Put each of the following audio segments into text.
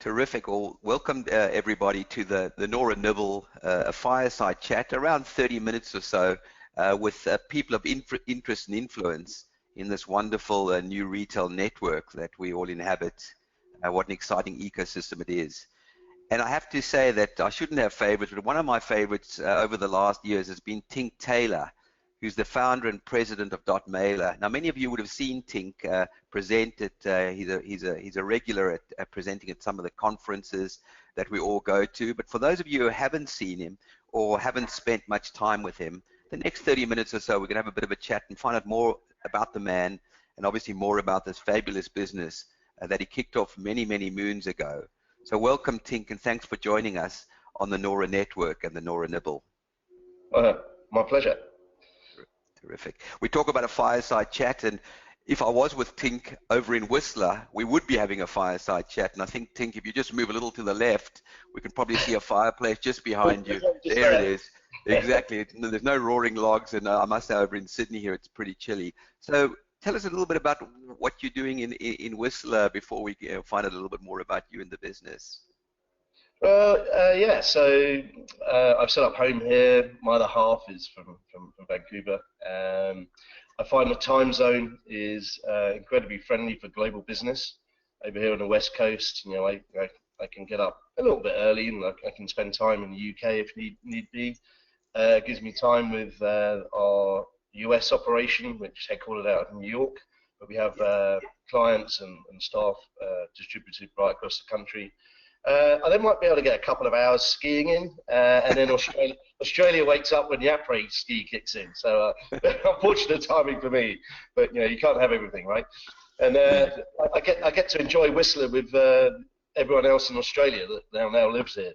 Terrific. Well, welcome everybody to the Nora Nibble, a fireside chat, around 30 minutes or so, with people of interest and influence in this wonderful new retail network that we all inhabit. What an exciting ecosystem it is. And I have to say that I shouldn't have favorites, but one of my favorites over the last years has been Tink Taylor, who's the founder and president of .mailer. Now, many of you would have seen Tink present at, he's a regular at presenting at some of the conferences that we all go to. But for those of you who haven't seen him or haven't spent much time with him, the next 30 minutes or so, we're going to have a bit of a chat and find out more about the man and obviously more about this fabulous business that he kicked off many, many moons ago. So welcome, Tink, and thanks for joining us on the Nora Network and the Nora Nibble. My pleasure. Terrific. We talk about a fireside chat, and if I was with Tink over in Whistler, we would be having a fireside chat. And I think, Tink, if you just move a little to the left, we can probably see a fireplace just behind you. There it is. Exactly. There's no roaring logs, and I must say over in Sydney here, it's pretty chilly. So tell us a little bit about what you're doing in Whistler before we find out a little bit more about you in the business. Yeah, so I've set up home here. My other half is from Vancouver. I find the time zone is incredibly friendly for global business. Over here on the West Coast, you know, I can get up a little bit early and I can spend time in the UK if need be. It gives me time with our US operation, which is headquartered out of New York, but we have clients and staff distributed right across the country. I then might be able to get a couple of hours skiing in, and then Australia wakes up when the après ski kicks in. So unfortunate timing for me, but you know you can't have everything, right? And I get to enjoy Whistler with everyone else in Australia that now lives here.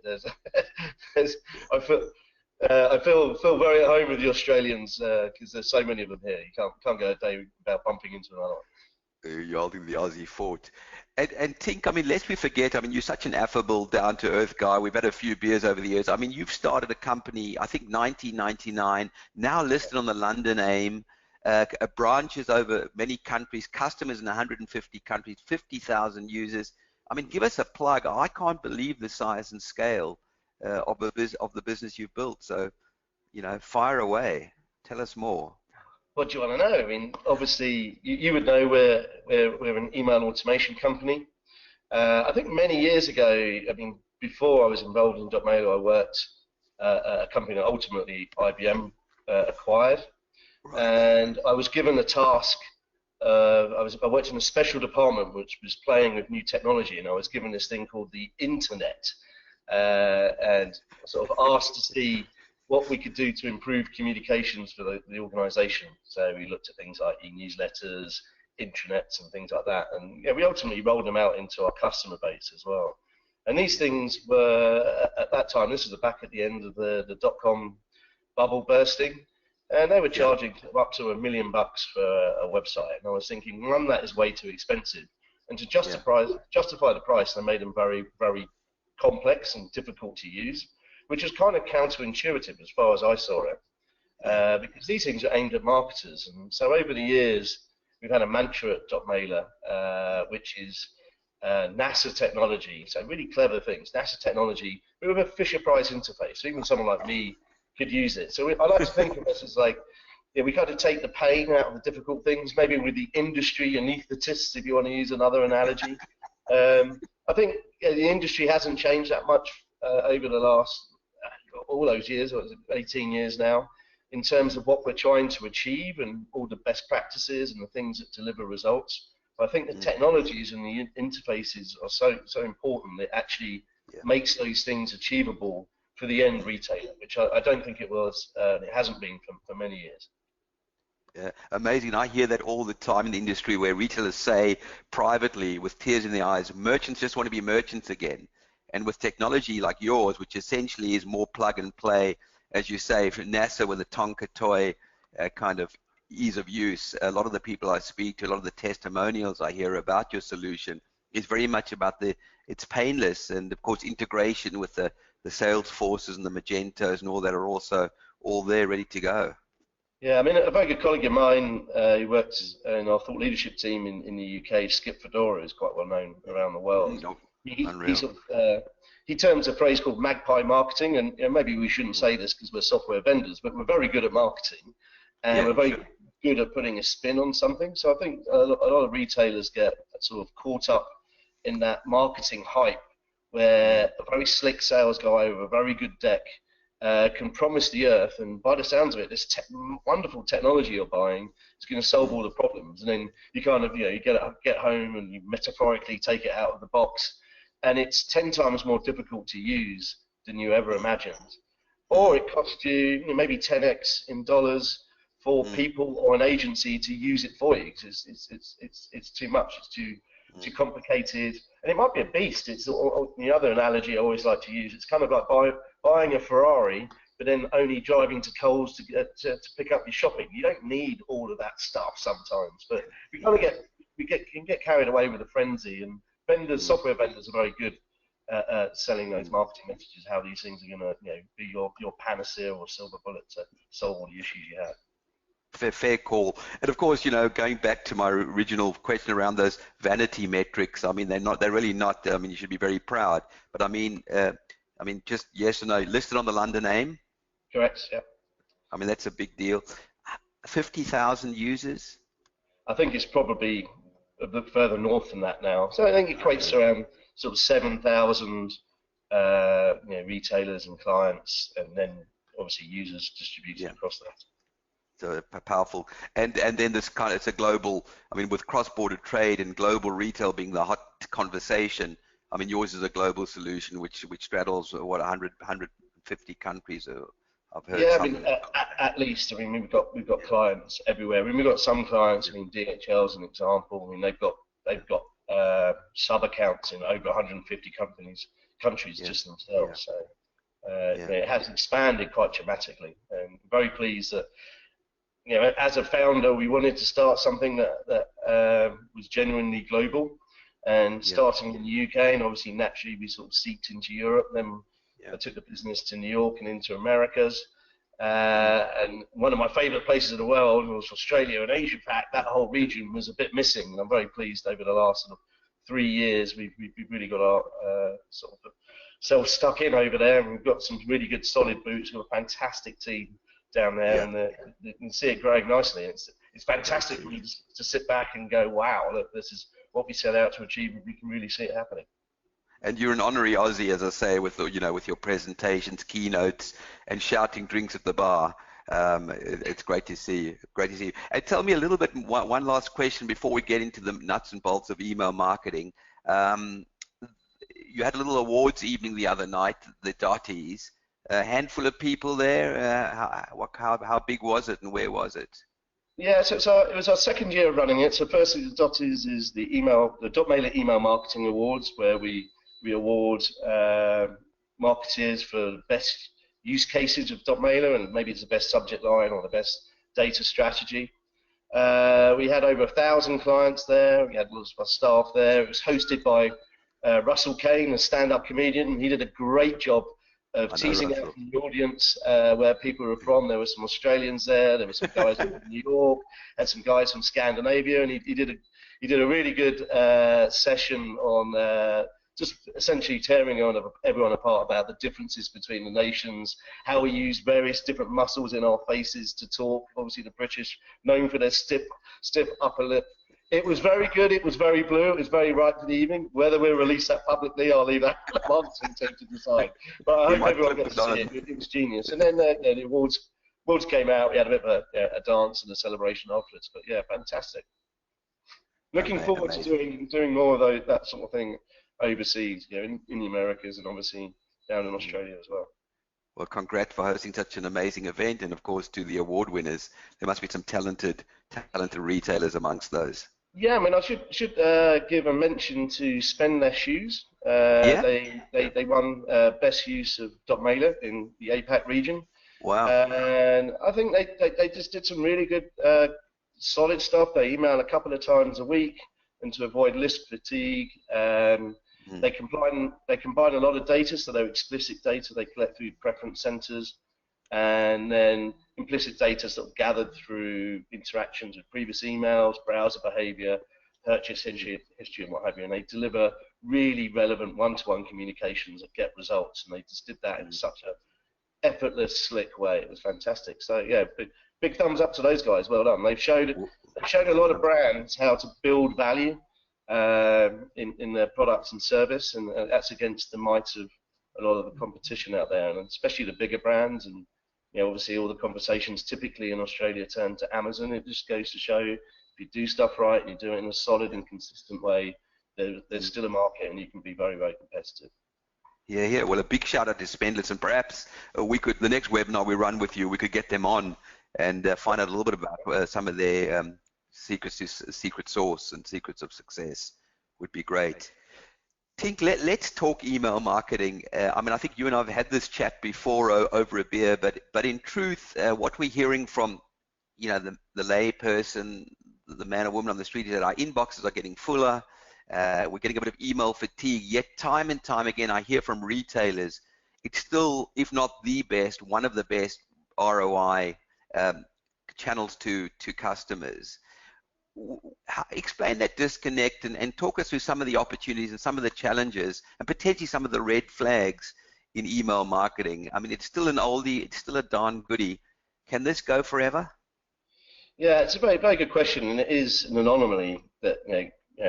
I feel very at home with the Australians because there's so many of them here. You can't go a day without bumping into another one. You're holding the Aussie fort. And Tink, I mean, lest we forget, I mean, you're such an affable, down-to-earth guy. We've had a few beers over the years. I mean, you've started a company, I think 1999, now listed on the London AIM, branches over many countries, customers in 150 countries, 50,000 users. I mean, give us a plug. I can't believe the size and scale of the business you've built. So, you know, fire away. Tell us more. What do you want to know? I mean, obviously, you would know we're an email automation company. I think many years ago, I mean, before I was involved in .mailer, I worked at a company that ultimately IBM acquired. Right. And I was given a task. I worked in a special department which was playing with new technology, and I was given this thing called the Internet, and sort of asked to see what we could do to improve communications for the organization. So we looked at things like e-newsletters, intranets, and things like that. And yeah, we ultimately rolled them out into our customer base as well. And these things were, at that time, this was back at the end of the dot-com bubble bursting, and they were charging up to $1 million for a website. And I was thinking, one, that is way too expensive. And to justify the price, they made them very, very complex and difficult to use, which is kind of counterintuitive as far as I saw it, because these things are aimed at marketers. And so over the years, we've had a mantra at .mailer, which is NASA technology, so really clever things, NASA technology, with a Fisher-Price interface, so even someone like me could use it. So I like to think of this as like, yeah, we kind of take the pain out of the difficult things, maybe with the industry anaesthetists, if you want to use another analogy. I think the industry hasn't changed that much over the last all those years, or 18 years now, in terms of what we're trying to achieve and all the best practices and the things that deliver results. But I think the technologies and the interfaces are so important that it actually makes those things achievable for the end retailer, which I don't think it was, it hasn't been for many years. Yeah, amazing. I hear that all the time in the industry where retailers say privately with tears in their eyes, merchants just want to be merchants again. And with technology like yours, which essentially is more plug and play, as you say, for NASA with a Tonka toy kind of ease of use, a lot of the people I speak to, a lot of the testimonials I hear about your solution is very much about it's painless, and of course integration with the sales forces and the Magentos and all that are also all there ready to go. Yeah, I mean, a very good colleague of mine who works in our thought leadership team in the UK, Skip Fedora, is quite well known around the world. He Unreal. sort of he terms a phrase called magpie marketing, and maybe we shouldn't say this because we're software vendors, but we're very good at marketing, and Yeah, we're very sure. good at putting a spin on something. So I think a lot of retailers get sort of caught up in that marketing hype, where Mm, a very slick sales guy with a very good deck can promise the earth, and by the sounds of it, this wonderful technology you're buying is going to solve mm, all the problems. And then you kind of, you get home and you metaphorically take it out of the box, and it's 10 times more difficult to use than you ever imagined. Or mm, it costs you, maybe 10x in dollars for mm, people or an agency to use it for you. It's too much. It's too mm, complicated, and it might be a beast. It's the other analogy I always like to use. It's kind of like buying a Ferrari, but then only driving to Coles to pick up your shopping. You don't need all of that stuff sometimes, but we kind of yeah. can get carried away with a frenzy. And vendors, Mm. software vendors, are very good at selling those Mm. marketing messages. How these things are going to, be your panacea or silver bullet to solve all the issues you have. Fair call. And of course, going back to my original question around those vanity metrics, I mean, they're really not, I mean, you should be very proud. But I mean, just yes or no, listed on the London AIM, Correct. Yeah. I mean, that's a big deal. 50,000 users? I think it's probably a bit further north than that now. So I think it equates Okay. to around sort of 7,000 retailers and clients, and then obviously users distributed Yeah. across that. So powerful. And then it's a global, I mean, with cross-border trade and global retail being the hot conversation, I mean, yours is a global solution which straddles, what, 150 countries, I've heard Yeah, I mean, something. at least, I mean, we've got clients everywhere. I mean, we've got some clients. I mean, DHL is an example. I mean, they've got sub accounts in over 150 countries Yeah, just yeah, themselves. So yeah, it has expanded quite dramatically. And very pleased that, as a founder, we wanted to start something that was genuinely global, and yeah, starting in the UK, and obviously naturally we sort of seeped into Europe. Then yeah. I took the business to New York and into Americas. Mm, And one of my favourite places in the world was Australia and Asia Pac. That whole region was a bit missing, and I'm very pleased over the last sort of 3 years we've really got our sort of selves stuck in over there, and we've got some really good solid boots. We've got a fantastic team down there, yeah, and you can see it growing nicely. It's very fantastic for true. me to sit back and go, wow, look, this is what we set out to achieve, and we can really see it happening. And you're an honorary Aussie, as I say, with your presentations, keynotes, and shouting drinks at the bar. It's great to see you. Great to see you. And tell me a little bit. One last question before we get into the nuts and bolts of email marketing. Um, you had a little awards evening the other night, the Dotties. A handful of people there. How big was it, and where was it? Yeah, so it was our second year of running it. So firstly, the Dotties is the Dotmailer Email Marketing Awards, where we award marketeers for the best use cases of Dotmailer, and maybe it's the best subject line or the best data strategy. We had over 1,000 clients there. We had lots of our staff there. It was hosted by Russell Kane, a stand-up comedian. He did a great job of I know teasing out Russell. from the audience where people were from. There were some Australians there. There were some guys from New York. Had some guys from Scandinavia, and he did a really good session on just essentially tearing everyone apart about the differences between the nations, how we use various different muscles in our faces to talk. Obviously, the British known for their stiff upper lip. It was very good. It was very blue. It was very right for the evening. Whether we'll release that publicly, I'll leave that to the marketing team to decide. But I We hope might everyone clip gets it to see on. it. It was genius. And then the awards came out. We had a bit of a dance and a celebration afterwards. But yeah, fantastic. Looking forward to Amazing. doing more of that sort of thing overseas, in the Americas, and obviously down in Mm. Australia as well. Well, congrats for hosting such an amazing event, and of course to the award winners. There must be some talented retailers amongst those. Yeah, I mean, I should give a mention to Spend Their Shoes. Yeah? They won best use of Mailer in the APAC region, Wow. and I think they just did some really good solid stuff. They email a couple of times a week, and to avoid list fatigue, Mm. they combine a lot of data, so they're explicit data they collect through preference centers, and then implicit data sort of gathered through interactions with previous emails, browser behavior, purchase history and what have you, and they deliver really relevant one-to-one communications that get results, and they just did that in such a effortless, slick way. It was fantastic. So yeah, big thumbs up to those guys. Well done. They've showed a lot of brands how to build value in their products and service, and that's against the might of a lot of the competition out there, and especially the bigger brands. And obviously all the conversations typically in Australia turn to Amazon. It just goes to show you, if you do stuff right and you do it in a solid and consistent way, there's still a market, and you can be very, very competitive. Yeah. Well, a big shout out to Spendless, and perhaps we could, the next webinar we run with you, we could get them on and find out a little bit about some of their secret sauce and secrets of success. Would be great. Tink, let's talk email marketing. I mean, I think you and I have had this chat before over a beer, but in truth, what we're hearing from the lay person, the man or woman on the street, is that our inboxes are getting fuller. We're getting a bit of email fatigue, yet time and time again I hear from retailers, it's still, if not the best, one of the best ROI channels to customers. Explain that disconnect and talk us through some of the opportunities and some of the challenges and potentially some of the red flags in email marketing. I mean, it's still an oldie, it's still a darn goodie. Can this go forever? Yeah, it's a very, very good question, and it is an anomaly that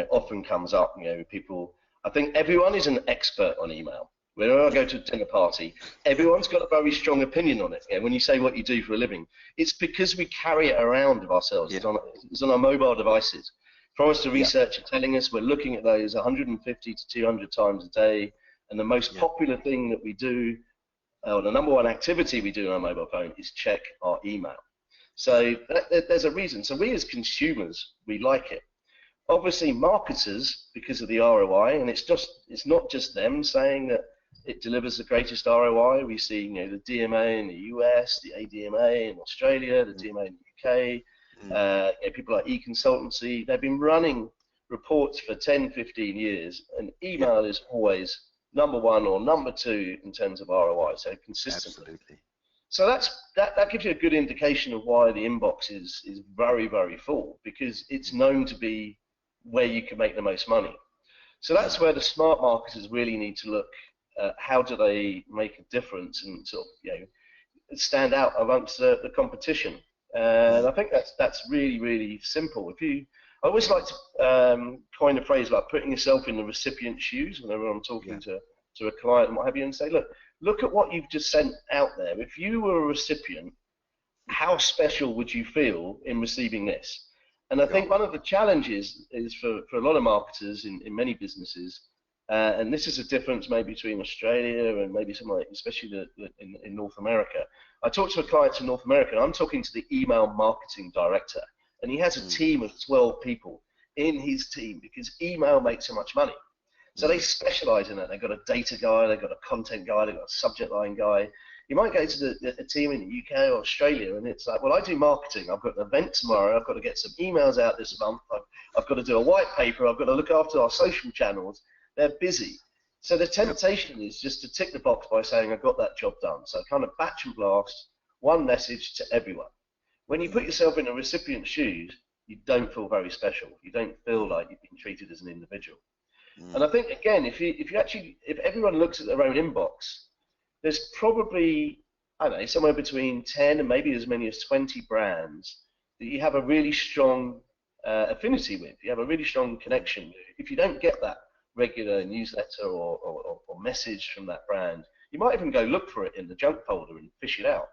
often comes up. People, I think everyone is an expert on email. Whenever I go to a dinner party, everyone's got a very strong opinion on it. When you say what you do for a living, it's because we carry it around with ourselves. Yeah. It's on our mobile devices. Forrester research are telling us we're looking at those 150 to 200 times a day, and the most popular thing that we do, or the number one activity we do on our mobile phone, is check our email. So there's a reason. So we as consumers, we like it. Obviously, marketers, because of the ROI, and it's not just them saying that it delivers the greatest ROI. We see, the DMA in the US, the ADMA in Australia, the DMA in the UK, people like eConsultancy. They've been running reports for 10, 15 years, and email is always number one or number two in terms of ROI, so consistently. Absolutely. So that gives you a good indication of why the inbox is very, very full, because it's known to be where you can make the most money. So that's where the smart marketers really need to look at how do they make a difference and sort of stand out amongst the competition. And I think that's really, really simple. I always like to coin a phrase like putting yourself in the recipient's shoes whenever I'm talking to a client and what have you, and say, look at what you've just sent out there. If you were a recipient, how special would you feel in receiving this? And I think one of the challenges is for a lot of marketers in many businesses, and this is a difference maybe between Australia and maybe somewhere, especially in North America. I talked to a client in North America, and I'm talking to the email marketing director, and he has a team of 12 people in his team because email makes so much money. So they specialize in it. They've got a data guy, they've got a content guy, they've got a subject line guy. You might go to the team in the UK or Australia, and it's like, well, I do marketing. I've got an event tomorrow. I've got to get some emails out this month. I've got to do a white paper. I've got to look after our social channels. They're busy. So the temptation is just to tick the box by saying, I've got that job done. So kind of batch and blast, one message to everyone. When you put yourself in a recipient's shoes, you don't feel very special. You don't feel like you've been treated as an individual. And I think, again, if everyone looks at their own inbox, there's probably, I don't know, somewhere between 10 and maybe as many as 20 brands that you have a really strong affinity with. You have a really strong connection with. If you don't get that regular newsletter or message from that brand, you might even go look for it in the junk folder and fish it out.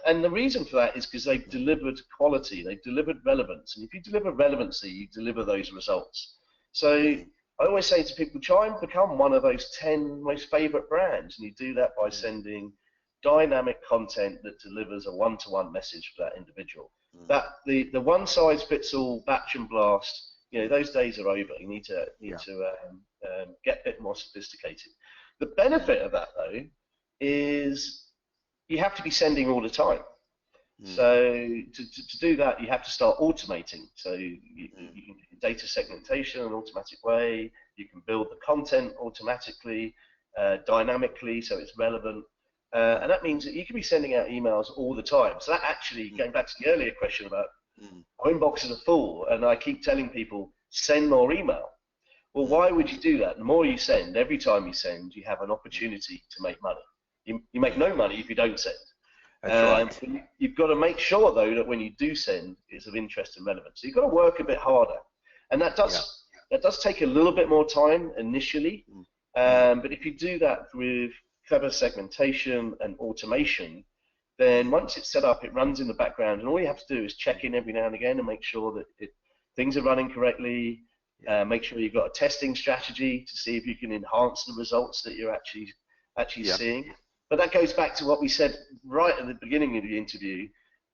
And the reason for that is because they've delivered quality, they've delivered relevance. And if you deliver relevancy, you deliver those results. So I always say to people, try and become one of those 10 most favorite brands, and you do that by sending dynamic content that delivers a one-to-one message for that individual. That the one-size-fits-all batch and blast, those days are over. You need to get a bit more sophisticated. The benefit of that, though, is you have to be sending all the time. So to do that, you have to start automating. So you can do data segmentation in an automatic way. You can build the content automatically, dynamically, so it's relevant. And that means that you can be sending out emails all the time. So that actually, going back to the earlier question about Mm. Our inboxes are full, and I keep telling people, send more email. Well, why would you do that? The more you send, every time you send, you have an opportunity to make money. You make no money if you don't send. That's right. You've got to make sure, though, that when you do send, it's of interest and relevance. So you've got to work a bit harder, and that does take a little bit more time initially. But if you do that with clever segmentation and automation, then once it's set up, it runs in the background, and all you have to do is check in every now and again and make sure that things are running correctly. Make sure you've got a testing strategy to see if you can enhance the results that you're actually seeing. But that goes back to what we said right at the beginning of the interview,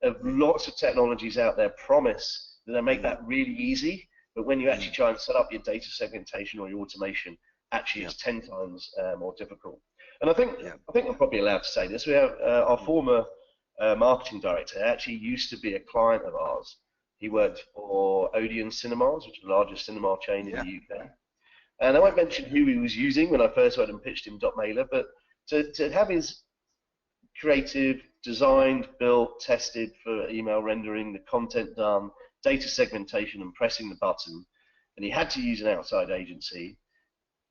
of lots of technologies out there promise that they make that really easy, but when you actually try and set up your data segmentation or your automation, actually it's 10 times more difficult. And I think I'm probably allowed to say this. We have our former marketing director actually used to be a client of ours. He worked for Odeon Cinemas, which is the largest cinema chain in the UK. And I won't mention who he was using when I first went and pitched him .mailer, but to have his creative, designed, built, tested for email rendering, the content done, data segmentation and pressing the button, and he had to use an outside agency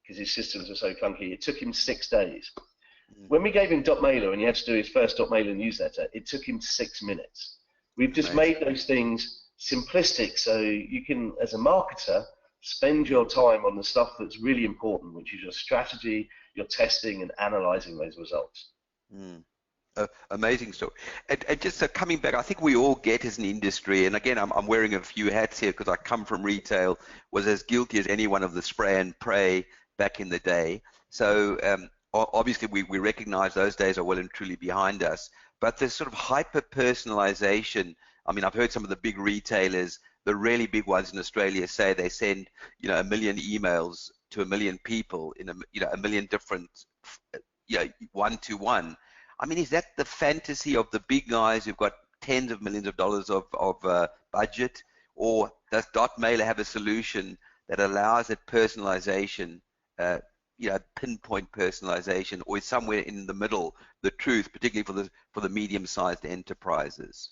because his systems were so clunky, it took him 6 days. When we gave him .mailer and he had to do his first .mailer newsletter, it took him 6 minutes. We've just made those things simplistic so you can, as a marketer, spend your time on the stuff that's really important, which is your strategy, your testing, and analyzing those results. Amazing story. And just coming back, I think we all get as an industry, and again, I'm wearing a few hats here because I come from retail, was as guilty as anyone of the spray and pray back in the day. So obviously we recognize those days are well and truly behind us, but this sort of hyper-personalization, I mean, I've heard some of the big retailers, the really big ones in Australia, say they send, 1 million emails to 1 million people in a million different, one-to-one. I mean, is that the fantasy of the big guys who've got tens of millions of dollars of budget, or does .mailer have a solution that allows that personalization, pinpoint personalization, or is somewhere in the middle the truth, particularly for the medium-sized enterprises?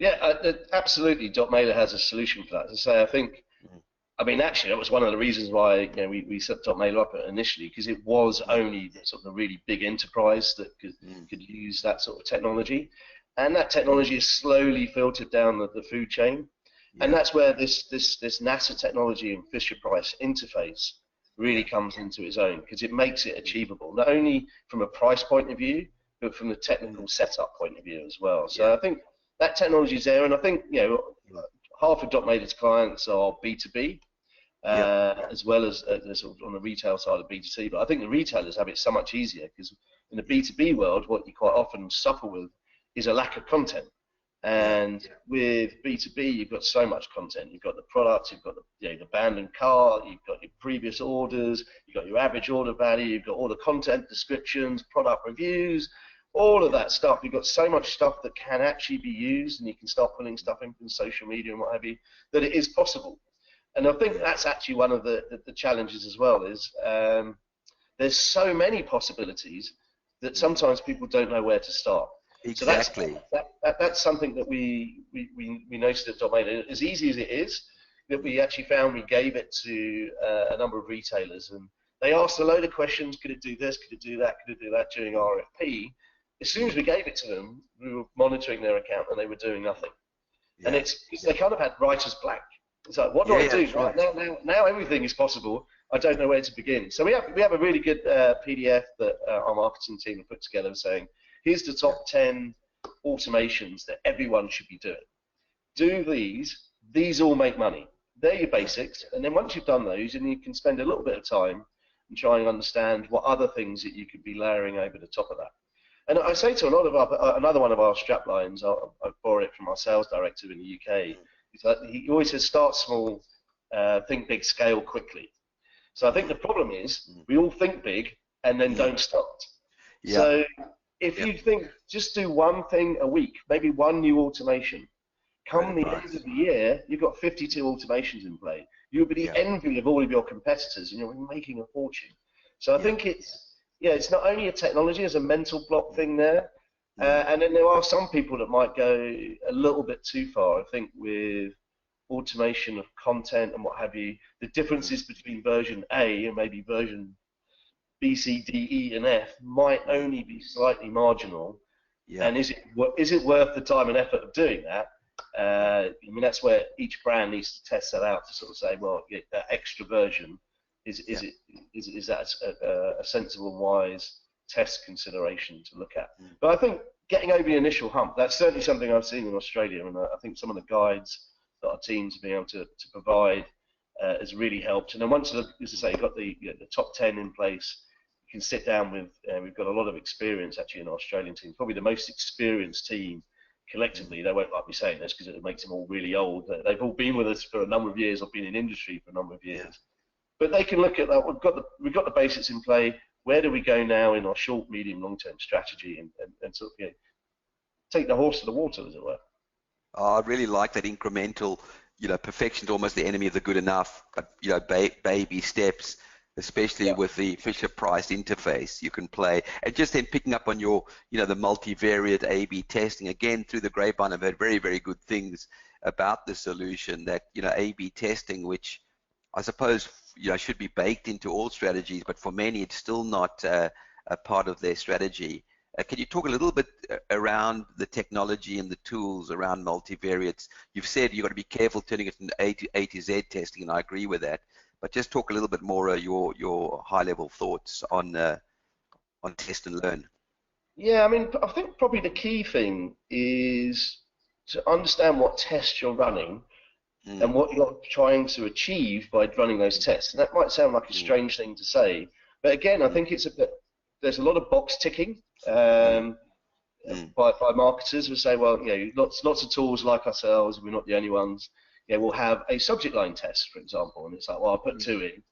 Yeah, absolutely. .mailer has a solution for that. As I say, I think, I mean, actually, that was one of the reasons why we set .mailer up initially, because it was only sort of the really big enterprise that could use that sort of technology, and that technology is slowly filtered down the food chain, and that's where this NASA technology and Fisher-Price interface really comes into its own, because it makes it achievable, not only from a price point of view, but from the technical setup point of view as well. So I think that technology is there, and I think half of .mailer's clients are B2B, as well as sort of on the retail side of B2C. But I think the retailers have it so much easier, because in the B2B world, what you quite often suffer with is a lack of content. And with B2B, you've got so much content. You've got the products, you've got the abandoned cart, you've got your previous orders, you've got your average order value, you've got all the content descriptions, product reviews, all of that stuff. You've got so much stuff that can actually be used, and you can start pulling stuff in from social media and what have you, that it is possible. And I think that's actually one of the challenges as well, is there's so many possibilities that sometimes people don't know where to start. Exactly. So that's something that we noticed at .mailer. As easy as it is, that we actually found, we gave it to a number of retailers, and they asked a load of questions. Could it do this? Could it do that? Could it do that? During RFP. As soon as we gave it to them, we were monitoring their account, and they were doing nothing. And it's they kind of had writer's blank. It's like, what do I do? Right. Now everything is possible. I don't know where to begin. So we have a really good PDF that our marketing team have put together, saying, here's the top 10 automations that everyone should be doing. Do these all make money. They're your basics, and then once you've done those, and you can spend a little bit of time and try and understand what other things that you could be layering over the top of that. And I say to a lot of another one of our strap lines, I borrow it from our sales director in the UK, is that he always says, start small, think big, scale quickly. So I think the problem is we all think big and then don't start. So if you think, just do one thing a week, maybe one new automation, come the end of the year, you've got 52 automations in play. You'll be the envy of all of your competitors, and you're making a fortune. So I think it's not only a technology, there's a mental block thing there, And then there are some people that might go a little bit too far. I think with automation of content and what have you, the differences between version A and maybe version B, C, D, E, and F might only be slightly marginal. Yeah. And is it worth the time and effort of doing that? I mean, that's where each brand needs to test that out to sort of say, well, that extra version, is that a sensible and wise test consideration to look at? But I think getting over the initial hump, that's certainly something I've seen in Australia, and I think some of the guides that our teams have been able to provide has really helped. And then once, as I say, you've got the top 10 in place, you can sit down with, we've got a lot of experience actually in our Australian team, probably the most experienced team collectively. They won't like me saying this because it makes them all really old. They've all been with us for a number of years, or been in industry for a number of years. But they can look at that. We've got the basics in play. Where do we go now in our short, medium, long-term strategy, and sort of take the horse to the water, as it were. Oh, I really like that incremental, perfection's almost the enemy of the good enough, but, baby steps, especially with the Fisher-Price interface, you can play. And just then picking up on your, the multivariate A/B testing, again, through the grapevine, I've heard very, very good things about the solution that, A/B testing, which I suppose, should be baked into all strategies, but for many, it's still not a part of their strategy. Can you talk a little bit around the technology and the tools around multivariates? You've said you've got to be careful turning it into A to Z testing, and I agree with that. But just talk a little bit more your high-level thoughts on test and learn. Yeah, I mean, I think probably the key thing is to understand what tests you're running and what you're trying to achieve by running those tests. And that might sound like a strange thing to say, but again, I think there's a lot of box ticking by marketers who say, well, lots of tools like ourselves, we're not the only ones. We'll have a subject line test, for example, and it's like, well, I'll put 2 in,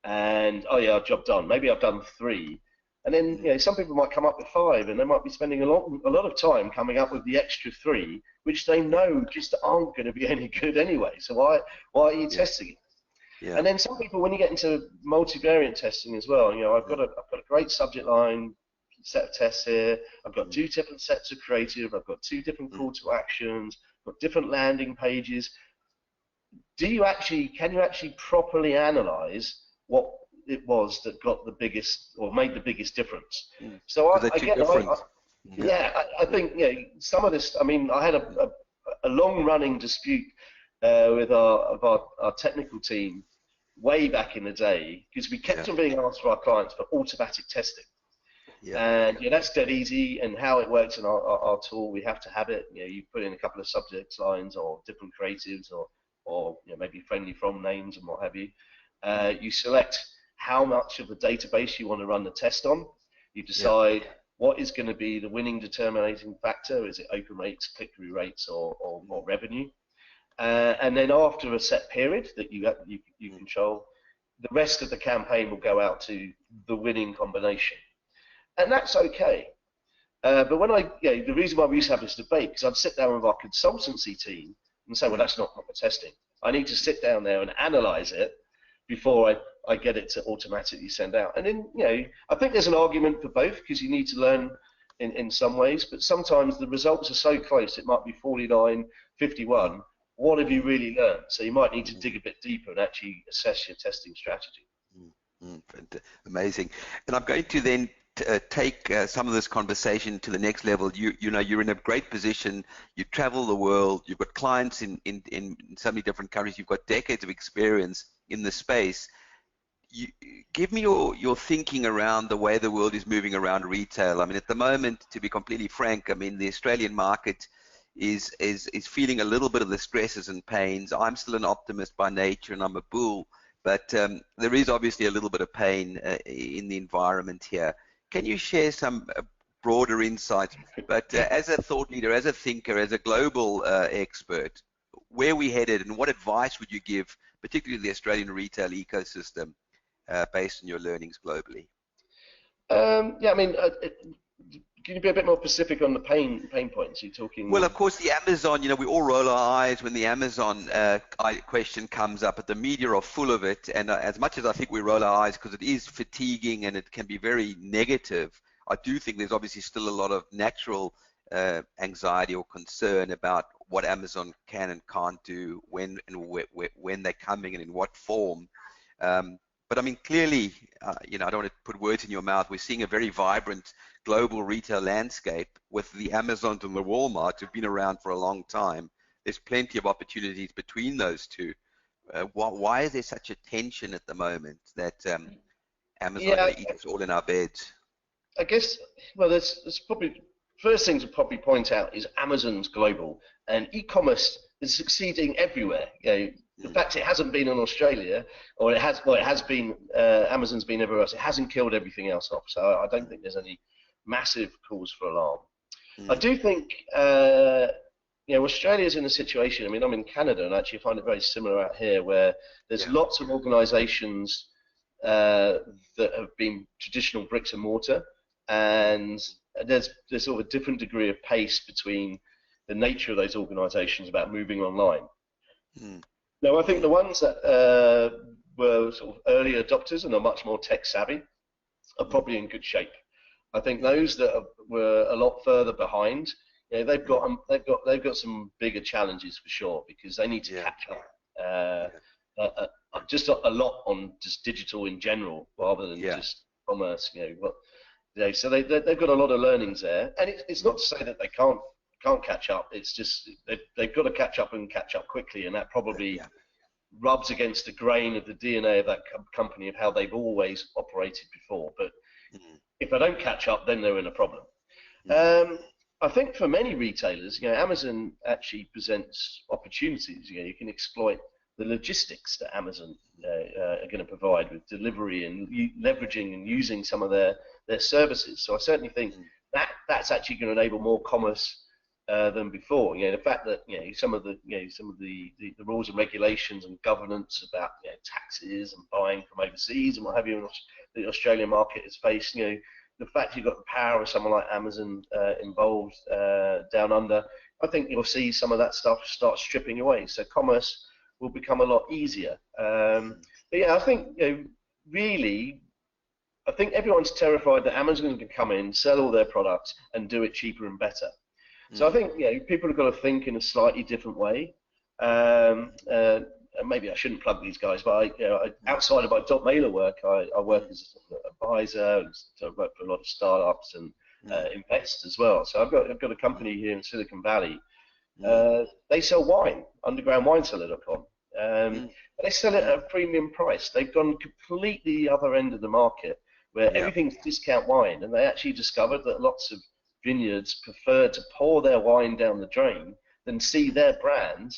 and oh yeah, job done. Maybe I've done 3, and then some people might come up with 5, and they might be spending a lot of time coming up with the extra 3, which they know just aren't going to be any good anyway. So why are you testing it? Yeah. And then some people, when you get into multivariate testing as well, I've got a great subject line set of tests here. I've got 2 different sets of creative. I've got 2 different call to actions. I've got different landing pages. Can you actually properly analyze what it was that got the biggest or made the biggest differance? So I think some of this. I mean, I had a long-running dispute with our technical team way back in the day, because we kept on being asked for our clients for automatic testing. And that's dead easy, and how it works in our tool, we have to have it. You put in a couple of subject lines or different creatives or maybe friendly from names and what have you. You select how much of the database you want to run the test on. You decide what is going to be the winning determining factor. Is it open rates, click-through rates, or revenue? And then after a set period that you control, the rest of the campaign will go out to the winning combination. And that's okay. But when the reason why we used to have this debate, because I'd sit down with our consultancy team and say, well, that's not proper testing. I need to sit down there and analyze it before I get it to automatically send out. And then, I think there's an argument for both, because you need to learn in some ways, but sometimes the results are so close, it might be 49, 51. What have you really learned? So you might need to dig a bit deeper and actually assess your testing strategy. Amazing. And I'm going to then take some of this conversation to the next level. You're in a great position. You travel the world. You've got clients in so many different countries. You've got decades of experience in the space. Give me your thinking around the way the world is moving around retail. I mean, at the moment, to be completely frank, I mean, the Australian market is feeling a little bit of the stresses and pains. I'm still an optimist by nature, and I'm a bull, but there is obviously a little bit of pain in the environment here. Can you share some broader insights? But as a thought leader, as a thinker, as a global expert, where are we headed, and what advice would you give, particularly the Australian retail ecosystem, based on your learnings globally? I mean, can you be a bit more specific on the pain points you're talking? Well, of course, the Amazon, we all roll our eyes when the Amazon question comes up, but the media are full of it. And as much as I think we roll our eyes because it is fatiguing and it can be very negative, I do think there's obviously still a lot of natural anxiety or concern about what Amazon can and can't do, when and when they're coming and in what form. But I mean, clearly, you know, I don't want to put words in your mouth. We're seeing a very vibrant global retail landscape with the Amazons and the Walmarts who've been around for a long time. There's plenty of opportunities between those two. Why is there such a tension at the moment that Amazon are Yeah, going to eat us all in our beds? I guess, well, there's probably, first thing to probably point out is Amazon's global, and e-commerce is succeeding everywhere. You know, the fact it hasn't been in Australia, or it has, well, it has been, Amazon's been everywhere else, it hasn't killed everything else off, so I don't think there's any massive cause for alarm. I do think, you know, Australia's in a situation, I mean, I'm in Canada, and actually I find it very similar out here, where there's lots of organisations that have been traditional bricks and mortar, and there's sort of a different degree of pace between the nature of those organisations about moving online. Now, I think the ones that were sort of early adopters and are much more tech savvy are probably in good shape. I think those that were a lot further behind, you know, they've got some bigger challenges for sure, because they need to catch up. Just a lot on just digital in general, rather than just commerce. You know, so they've got a lot of learnings there, and it's not to say that they can't catch up. It's just they've got to catch up and catch up quickly, and that probably rubs against the grain of the DNA of that company, of how they've always operated before. But if they don't catch up, then they're in a problem. I think for many retailers, you know, Amazon actually presents opportunities. You know, you can exploit the logistics that Amazon are going to provide with delivery and leveraging and using some of their services. So I certainly think that's actually going to enable more commerce than before. You know, the fact that, you know, some of the rules and regulations and governance about, you know, taxes and buying from overseas and what have you, in the Australian market is faced. You know, the fact you've got the power of someone like Amazon involved down under, I think you'll see some of that stuff start stripping away. So commerce will become a lot easier. But yeah, I think, you know, really, I think everyone's terrified that Amazon can come in, sell all their products, and do it cheaper and better. So I think, you know, people have got to think in a slightly different way. Maybe I shouldn't plug these guys, but outside of my .mailer work, I work as an advisor, so I work for a lot of startups and invest as well. So I've got a company here in Silicon Valley. They sell wine, undergroundwineseller.com. They sell it at a premium price. They've gone completely the other end of the market, where everything's discount wine, and they actually discovered that lots of vineyards prefer to pour their wine down the drain than see their brand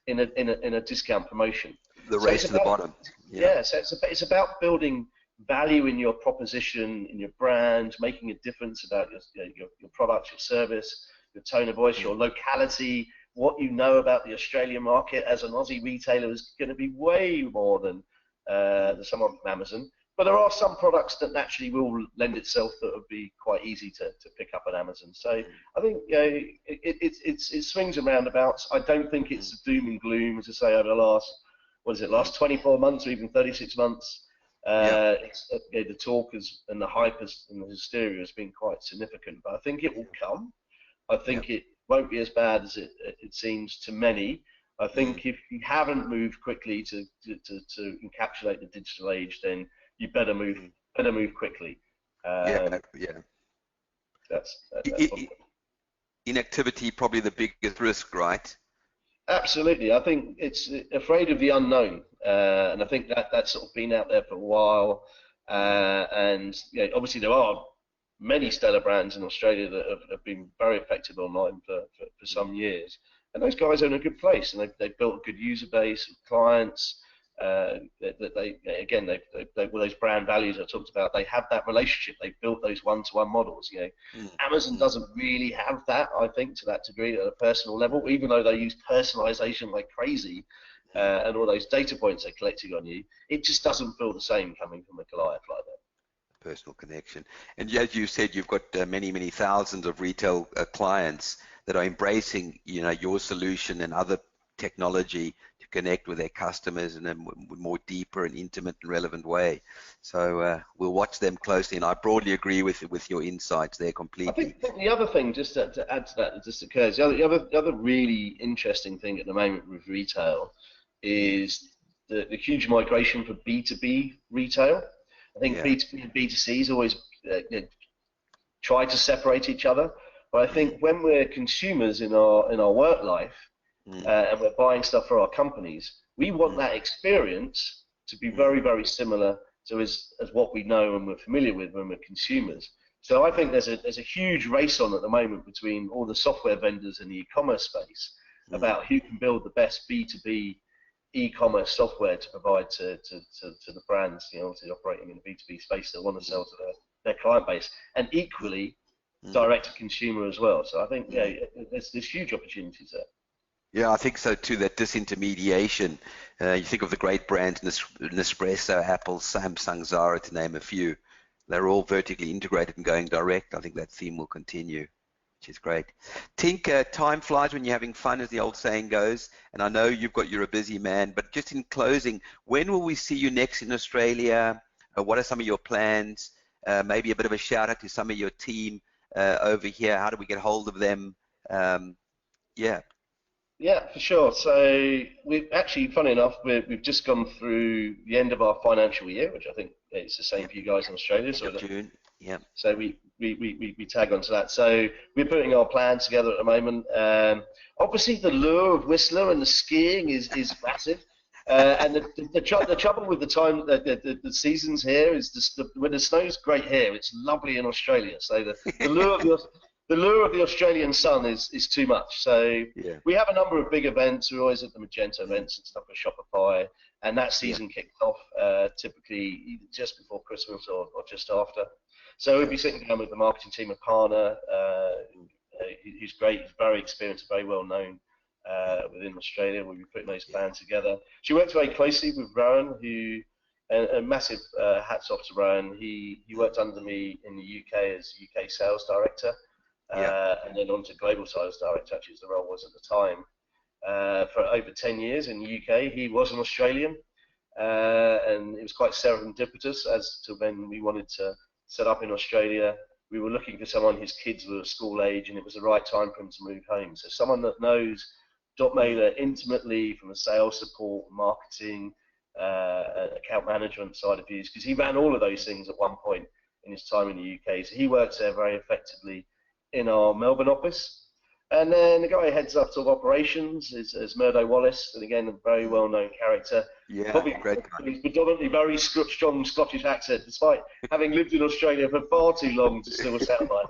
in a discount promotion. The race to the bottom. Yeah, so it's about building value in your proposition, in your brand, making a difference about your product, your service, your tone of voice, your locality. What you know about the Australian market as an Aussie retailer is going to be way more than someone from Amazon. But there are some products that naturally will lend itself that would be quite easy to pick up at Amazon. So I think, you know, it swings and roundabouts. I don't think it's doom and gloom, as I say, over the last 24 months or even 36 months. The talk and the hype and the hysteria has been quite significant. But I think it will come. I think it won't be as bad as it seems to many. I think if you haven't moved quickly to encapsulate the digital age, then you better move quickly. That's inactivity probably the biggest risk, right? Absolutely. I think it's afraid of the unknown, and I think that's sort of been out there for a while. And you know, obviously there are many stellar brands in Australia that have been very effective online for some years, and those guys are in a good place, and they've built a good user base of clients. With those brand values I talked about, they have that relationship. They've built those one-to-one models. You know, Amazon doesn't really have that, I think, to that degree at a personal level, even though they use personalization like crazy and all those data points they're collecting on you. It just doesn't feel the same coming from a Goliath like that. Personal connection. And as you said, you've got many thousands of retail clients that are embracing, you know, your solution and other technology to connect with their customers in a more deeper and intimate and relevant way. So we'll watch them closely, and I broadly agree with your insights there I completely. think the other thing, just to add to that just occurs, the other really interesting thing at the moment with retail is the huge migration for B2B retail. I think Yeah. B2B and B2C is always try to separate each other. But I think when we're consumers in our work life and we're buying stuff for our companies, we want that experience to be very, very similar to as what we know and we're familiar with when we're consumers. So I think there's a huge race on at the moment between all the software vendors in the e-commerce space about who can build the best B2B e-commerce software to provide to the brands, obviously operating in the B2B space that want to sell to their client base, and equally direct to consumer as well. So I think there's huge opportunities there. Yeah, I think so too, that disintermediation. You think of the great brands, Nespresso, Apple, Samsung, Zara, to name a few. They're all vertically integrated and going direct. I think that theme will continue, which is great. Tink, time flies when you're having fun, as the old saying goes. And I know you're a busy man, but just in closing, when will we see you next in Australia? What are some of your plans? Maybe a bit of a shout out to some of your team over here. How do we get hold of them? Yeah. Yeah, for sure. So we've actually, funny enough, we've just gone through the end of our financial year, which I think it's the same for you guys in Australia. End of June. Yeah. So we tag onto that. So we're putting our plans together at the moment. Obviously, the lure of Whistler and the skiing is massive. And the trouble with the seasons here is when the snow's great here, it's lovely in Australia. So the lure of the Australian sun is too much. So we have a number of big events. We're always at the Magenta events and stuff with Shopify, and that season kicks off typically either just before Christmas or just after. So we'll be sitting down with the marketing team of Hana, who's great, he's very experienced, very well known within Australia. We'll be putting those plans together. She works very closely with Rowan, who, a massive hats off to Rowan. He worked under me in the UK as UK sales director. And then on to global sales director, actually, as the role was at the time. For over 10 years in the UK, he was an Australian, and it was quite serendipitous as to when we wanted to set up in Australia. We were looking for someone, his kids were school age, and it was the right time for him to move home. So someone that knows Dotmailer intimately from a sales support, marketing, account management side of views, because he ran all of those things at one point in his time in the UK. So he works there very effectively in our Melbourne office. And then the guy who heads up sort of operations is Murdo Wallace, and again, a very well-known character. Yeah, probably great guy. He's predominantly very strong Scottish accent, despite having lived in Australia for far too long to still sound like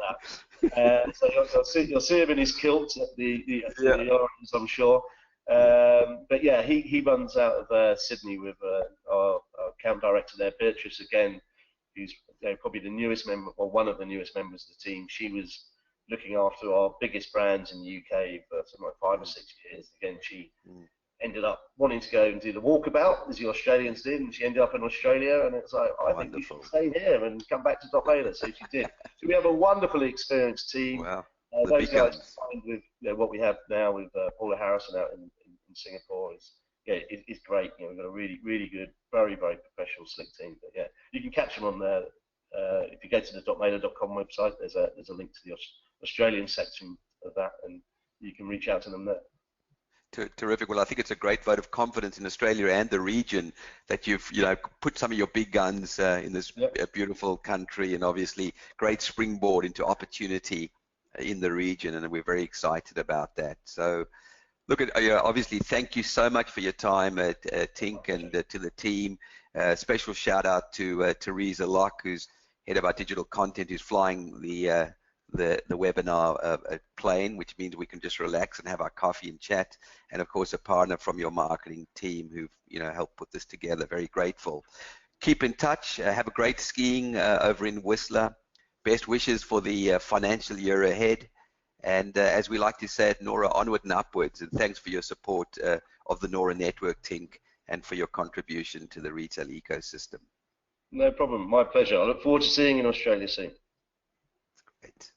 that. So you'll see him in his kilt at the Origins, I'm sure. But yeah, he runs out of Sydney with our account director there, Beatrice, again, who's probably the newest member, or one of the newest members of the team. She was looking after our biggest brands in the UK for something like 5 or 6 years. Again, she ended up wanting to go and do the walkabout, as the Australians did, and she ended up in Australia, and it's like, I think you should stay here and come back to Dotmailer. So she did. So we have a wonderfully experienced team. Wow. Those guys combined with what we have now with Paula Harrison out in Singapore is great. We've got a really, really good, very, very professional, slick team. But yeah, you can catch them on there. If you go to the dotmailer.com website, there's a link to the Australian section of that, and you can reach out to them there. Terrific. Well, I think it's a great vote of confidence in Australia and the region that you've put some of your big guns in this beautiful country, and obviously great springboard into opportunity in the region, and we're very excited about that. So look, obviously thank you so much for your time, Tink, and to the team. Special shout out to Teresa Locke, who's head of our digital content, who's flying the webinar plane, which means we can just relax and have our coffee and chat. And of course, a partner from your marketing team who've helped put this together. Very grateful. Keep in touch. Have a great skiing over in Whistler. Best wishes for the financial year ahead. And as we like to say at Nora, onward and upwards. And thanks for your support of the Nora Network, Tink, and for your contribution to the retail ecosystem. No problem. My pleasure. I look forward to seeing you in Australia soon. Great.